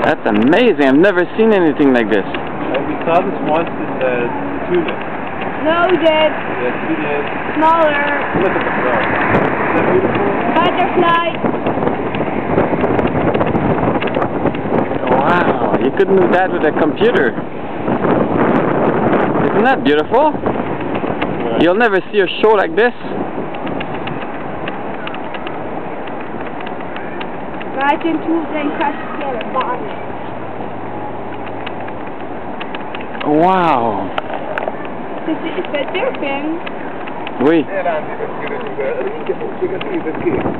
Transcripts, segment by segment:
That's amazing. I've never seen anything like this. We saw this once in the tuna. No, we did. Yes, we did. Smaller. Look at the frog. Isn't that beautiful? Butterfly. Wow, you couldn't do that with a computer. Isn't that beautiful? Right. You'll never see a show like this. Imagine two things crushed together. Bond. Wow. It's their fin. Oui.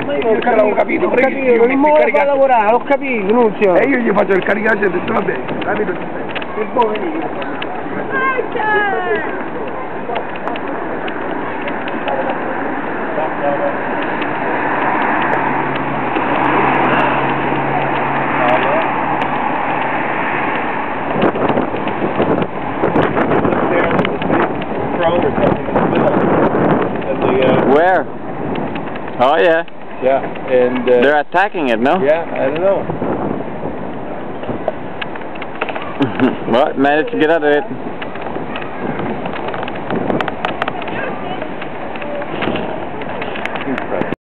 Ma io non l'avevo capito, non muovo a lavorare, ho capito, Nunzio. E io gli faccio il caricaggio e ho detto vabbè, capito? Che può venire. Where? Oh yeah. Yeah, and they're attacking it, no? yeah, I don't know. Well, managed to get out of it.